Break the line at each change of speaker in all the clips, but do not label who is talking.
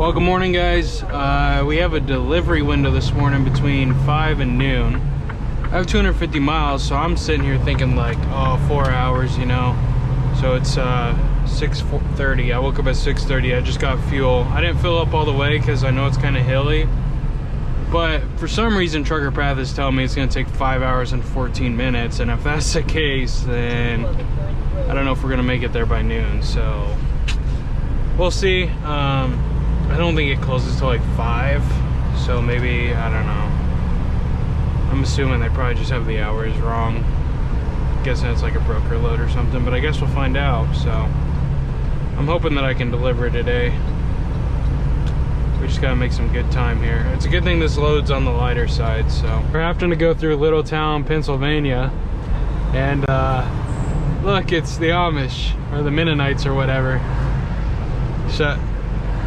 Well, good morning, guys. We have a delivery window this morning between 5 and noon. I have 250 miles, so I'm sitting here thinking like, oh, 4 hours, you know. So it's 6:30. I woke up at 6:30. I just got fuel. I didn't fill up all the way because I know it's kind of hilly. But for some reason, Trucker Path is telling me it's going to take 5 hours and 14 minutes. And if that's the case, then I don't know if we're going to make it there by noon. So we'll see. I don't think it closes till like 5, so maybe, I don't know. I'm assuming they probably just have the hours wrong. Guessing it's like a broker load or something, but I guess we'll find out. So I'm hoping that I can deliver today. We just gotta make some good time here. It's a good thing this load's on the lighter side. So we're having to go through Little Town, Pennsylvania, and look, it's the Amish or the Mennonites or whatever.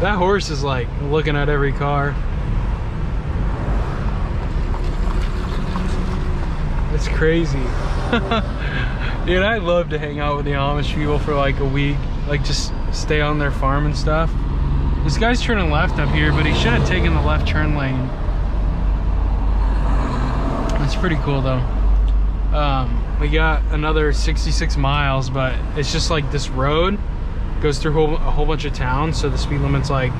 That horse is like looking at every car. It's crazy. Dude, I'd love to hang out with the Amish people for like a week. Like just stay on their farm and stuff. This guy's turning left up here, but he should have taken the left turn lane. It's pretty cool though. We got another 66 miles, but it's just like this road goes through a whole bunch of towns, so the speed limit's like,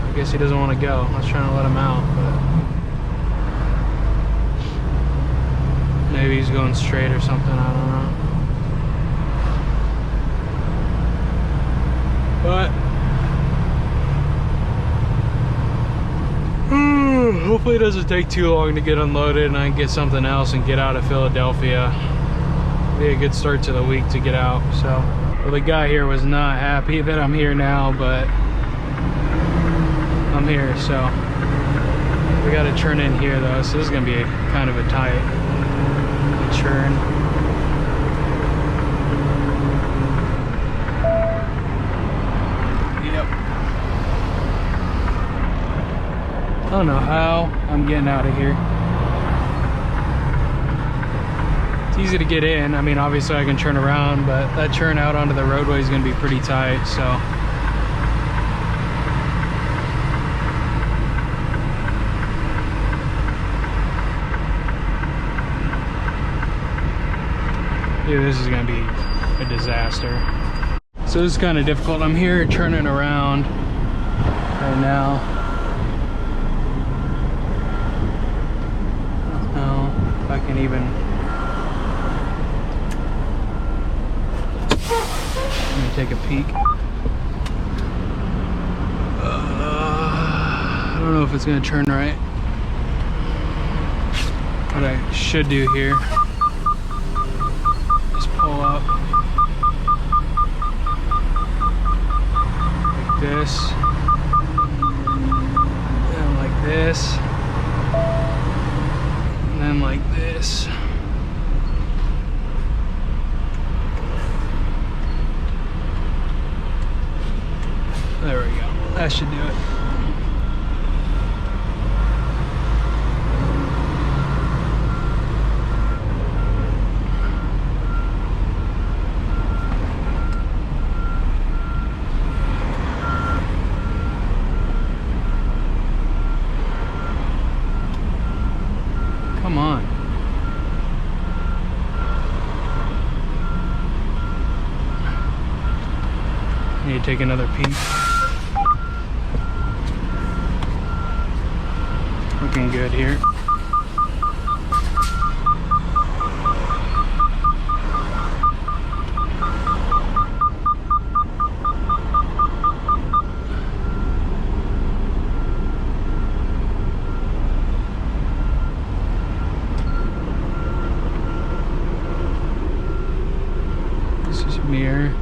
I guess he doesn't want to go. I was trying to let him out, but maybe he's going straight or something, I don't know. But hopefully it doesn't take too long to get unloaded and I can get something else and get out of Philadelphia. Be a good start to the week to get out. So, well, the guy here was not happy that I'm here now, but I'm here, so we got to turn in here though. So this is gonna be kind of a tight churn. Yep. I don't know how I'm getting out of here. It's easy to get in. I mean, obviously I can turn around, but that turn out onto the roadway is going to be pretty tight, so. Dude, this is going to be a disaster. So this is kind of difficult. I'm here turning around right now. I don't know if I can even. Take a peek. I don't know if it's gonna turn right. What I should do here is pull up like this, and like this, and then like this. There we go. That should do it. Come on. Need to take another peek. Looking good here. This is mirror.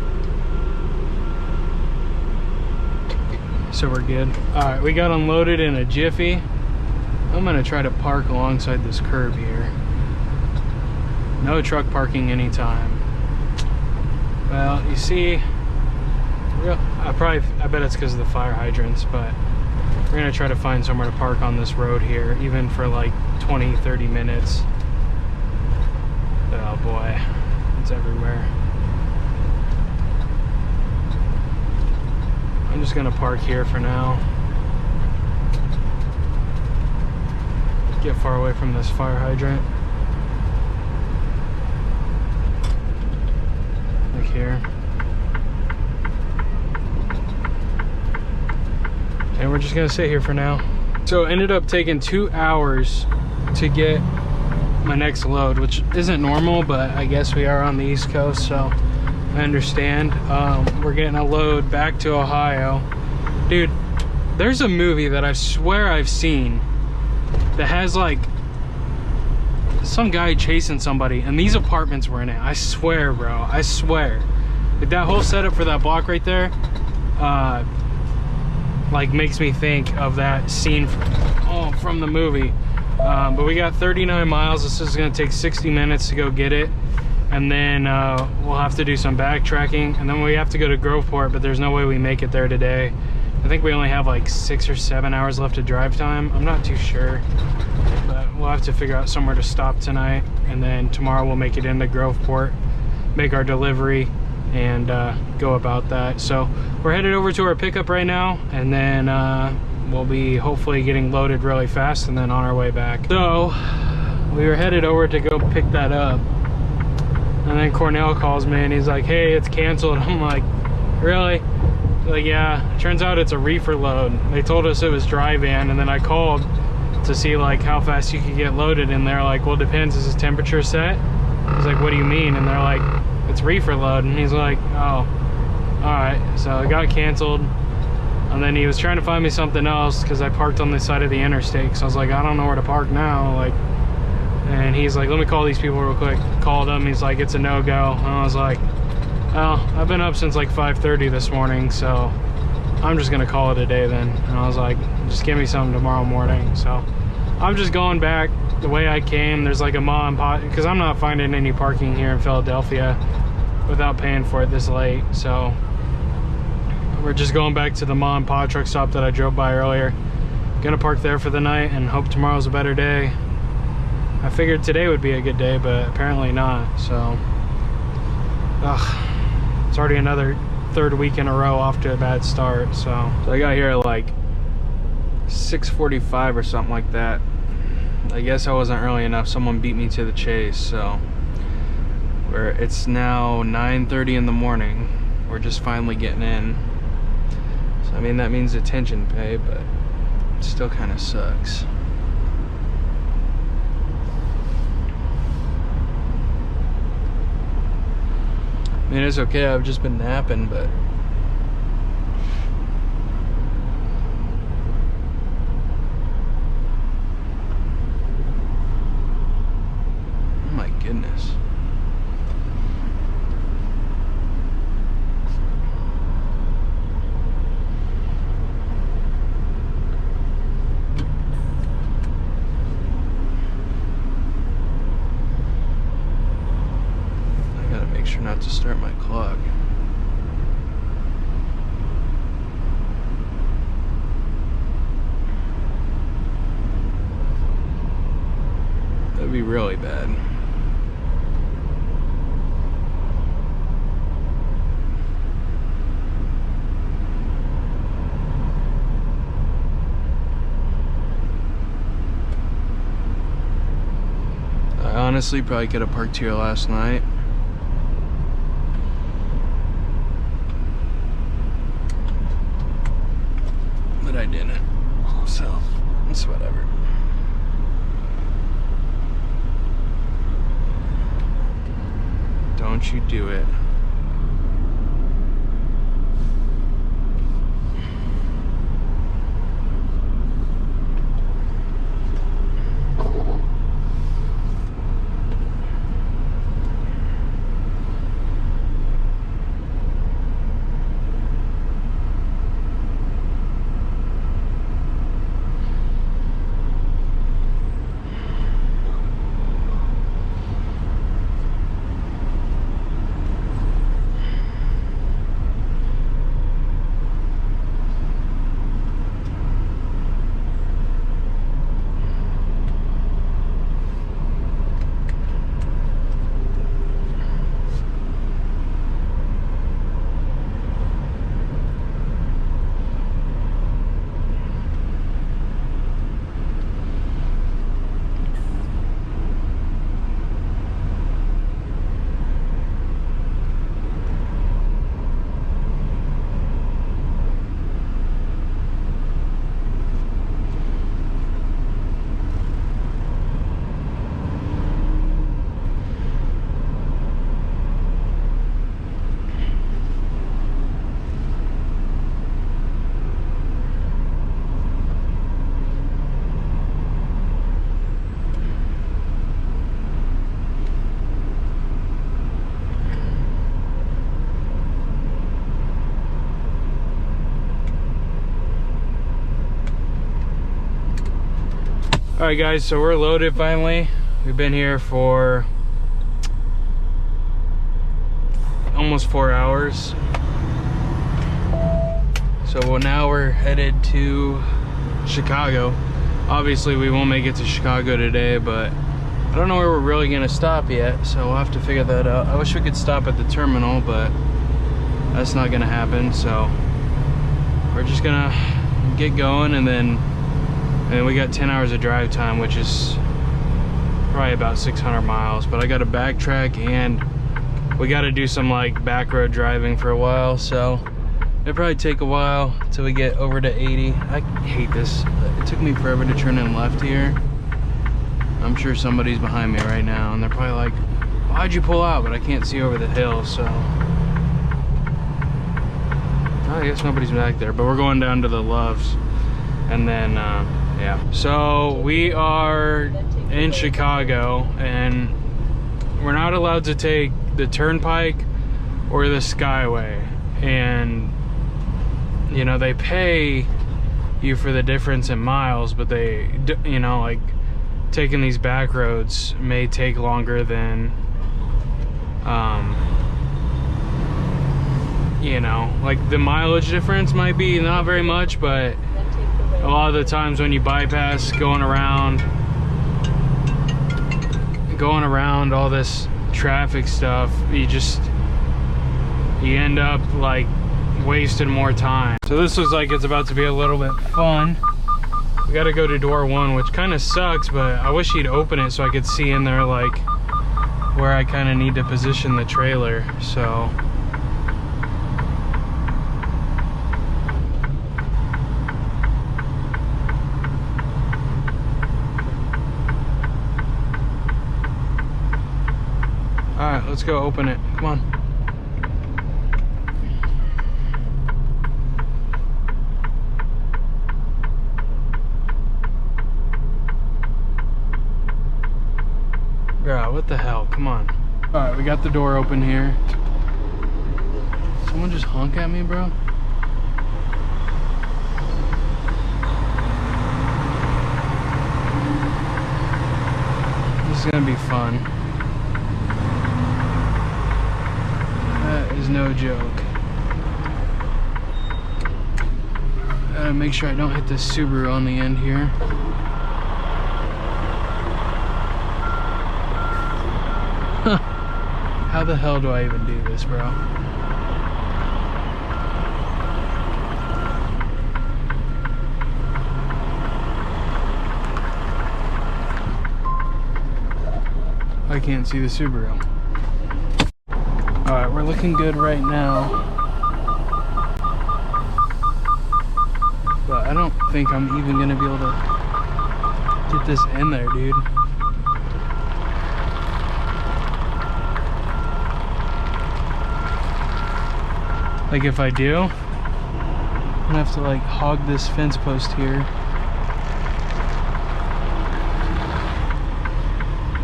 So we're good. All right, we got unloaded in a jiffy. I'm gonna try to park alongside this curb here. No truck parking anytime. Well, you see, I bet it's because of the fire hydrants, but we're gonna try to find somewhere to park on this road here, even for like 20-30 minutes. Oh boy, it's everywhere. I'm just gonna park here for now. Get far away from this fire hydrant. Like here. And we're just gonna sit here for now. So it ended up taking 2 hours to get my next load, which isn't normal, but I guess we are on the East Coast, so I understand. We're getting a load back to Ohio. Dude, there's a movie that I swear I've seen that has like some guy chasing somebody, and these apartments were in it. I swear, bro, I swear. Like, that whole setup for that block right there, like makes me think of that scene from the movie. But we got 39 miles. This is gonna take 60 minutes to go get it. And then we'll have to do some backtracking. And then we have to go to Groveport, but there's no way we make it there today. I think we only have like 6 or 7 hours left of drive time. I'm not too sure, but we'll have to figure out somewhere to stop tonight. And then tomorrow we'll make it into Groveport, make our delivery, and go about that. So we're headed over to our pickup right now, and then we'll be hopefully getting loaded really fast and then on our way back. So we were headed over to go pick that up, and then Cornell calls me and he's like, hey, it's canceled. I'm like, really? Like, yeah, turns out it's a reefer load. They told us it was dry van, and then I called to see like how fast you could get loaded, and they're like, well, depends, is the temperature set? I was like, what do you mean? And they're like, it's reefer load. And he's like, oh, all right. So it got canceled, and then he was trying to find me something else because I parked on the side of the interstate. So I was like, I don't know where to park now. Like, and he's like, let me call these people real quick. Called him. He's like, it's a no-go. And I was like, well, I've been up since like 5:30 this morning, so I'm just gonna call it a day then. And I was like, just give me something tomorrow morning. So I'm just going back the way I came. There's like a mom and pop, because I'm not finding any parking here in Philadelphia without paying for it this late. So we're just going back to the mom and pop truck stop that I drove by earlier. Gonna park there for the night and hope tomorrow's a better day. I figured today would be a good day, but apparently not. So it's already another third week in a row off to a bad start. So I got here at like 6:45 or something like that. I guess I wasn't early enough. Someone beat me to the chase. So it's now 9:30 in the morning. We're just finally getting in. So I mean, that means attention pay, but it still kind of sucks. I mean, it's okay, I've just been napping, but oh my goodness. Make sure not to start my clock. That'd be really bad. I honestly probably could have parked here last night. I didn't, so it's whatever. Don't you do it. Alright guys, so we're loaded finally. We've been here for almost 4 hours. So now we're headed to Chicago. Obviously we won't make it to Chicago today, but I don't know where we're really gonna stop yet, so we'll have to figure that out. I wish we could stop at the terminal, but that's not gonna happen, so we're just gonna get going, and then we got 10 hours of drive time, which is probably about 600 miles, but I gotta backtrack and we gotta do some like back road driving for a while, so it'll probably take a while till we get over to 80. I hate this. It took me forever to turn in left here. I'm sure somebody's behind me right now and they're probably like, why'd you pull out? But I can't see over the hill, so I guess nobody's back there, but we're going down to the Loves, and then yeah. So we are in Chicago and we're not allowed to take the Turnpike or the Skyway, and you know, they pay you for the difference in miles, but they, you know, like taking these back roads may take longer than you know, like the mileage difference might be not very much, but a lot of the times when you bypass going around all this traffic stuff, you end up like wasting more time. So this looks like it's about to be a little bit fun. We gotta go to door 1, which kind of sucks, but I wish he'd open it so I could see in there like where I kind of need to position the trailer. So alright, let's go open it. Come on. Bro, what the hell? Come on. Alright, we got the door open here. Someone just honk at me, bro? This is gonna be fun. Is no joke. Gotta make sure I don't hit this Subaru on the end here. Huh. How the hell do I even do this, bro? I can't see the Subaru. Alright, we're looking good right now, but I don't think I'm even gonna be able to get this in there, dude. Like if I do, I'm gonna have to like hog this fence post here.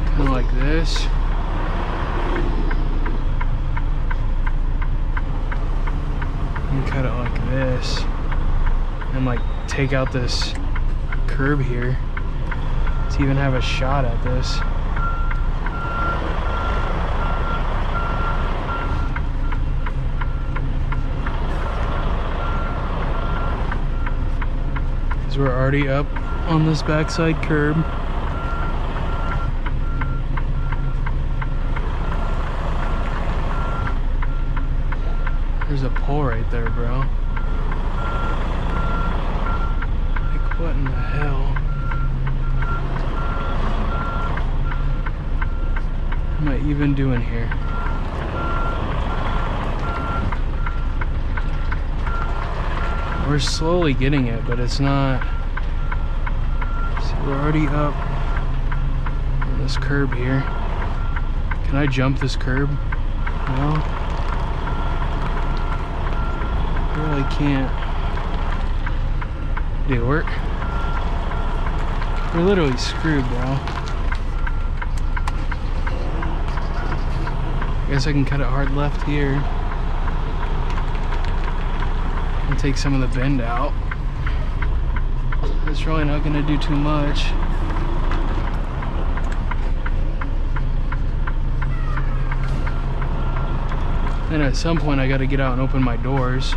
Kind of like this. Cut it like this and like take out this curb here to even have a shot at this. Because we're already up on this backside curb. There's a pole right there, bro. Like, what in the hell? What am I even doing here? We're slowly getting it, but it's not. See, we're already up on this curb here. Can I jump this curb? No. I really can't. Dude, we're literally screwed, bro. I guess I can cut it hard left here and take some of the bend out. It's really not gonna do too much. And at some point I gotta get out and open my doors.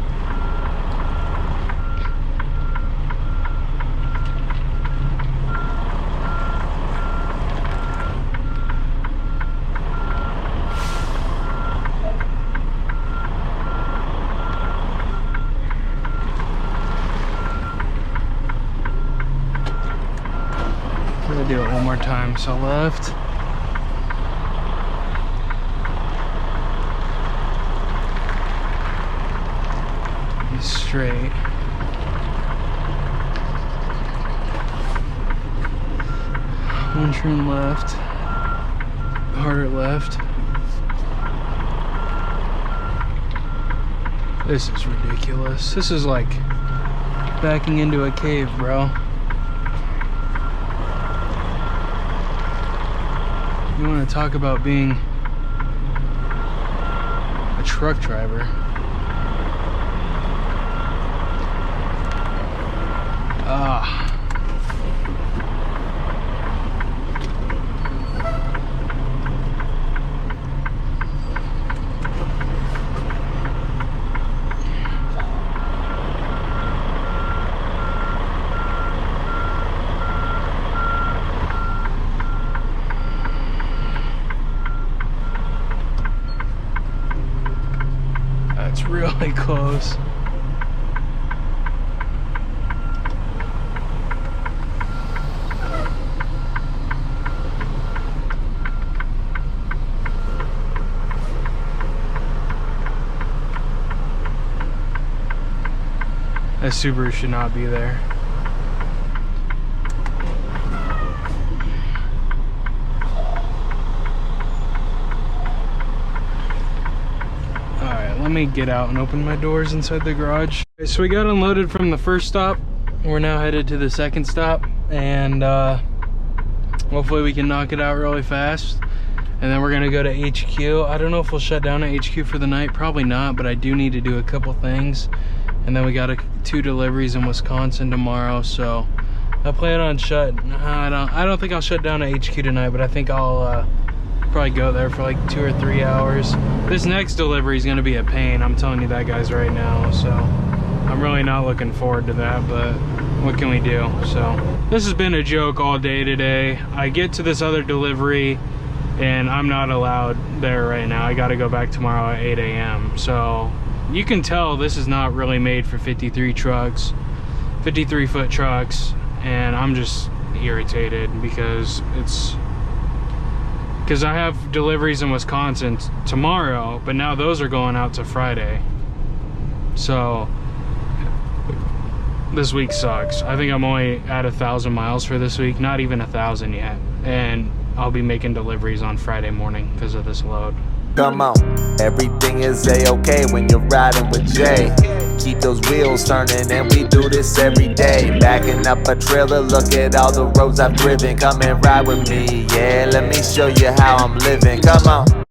I'm gonna do it one more time. So left. Straight. One turn left. Harder left. This is ridiculous. This is like backing into a cave, bro. You want to talk about being a truck driver? That's really close. That Subaru should not be there. Alright, let me get out and open my doors inside the garage. Okay, so we got unloaded from the first stop. We're now headed to the second stop, and hopefully we can knock it out really fast. And then we're gonna go to HQ. I don't know if we'll shut down at HQ for the night, probably not, but I do need to do a couple things. And then we got 2 deliveries in Wisconsin tomorrow, so I plan on I don't think I'll shut down at HQ tonight, but I think I'll probably go there for like 2 or 3 hours. This next delivery is gonna be a pain, I'm telling you that, guys, right now. So I'm really not looking forward to that, but what can we do? So this has been a joke all day today. I get to this other delivery and I'm not allowed there right now. I gotta go back tomorrow at 8 a.m. So you can tell this is not really made for 53 trucks, 53-foot trucks, and I'm just irritated because I have deliveries in Wisconsin tomorrow, but now those are going out to Friday. So this week sucks. I think I'm only at 1,000 miles for this week, not even 1,000 yet, and I'll be making deliveries on Friday morning because of this load.
Come on, everything is A-okay when you're riding with Jay. Keep those wheels turning and we do this every day. Backing up a trailer, look at all the roads I've driven. Come and ride with me, yeah, let me show you how I'm living. Come on.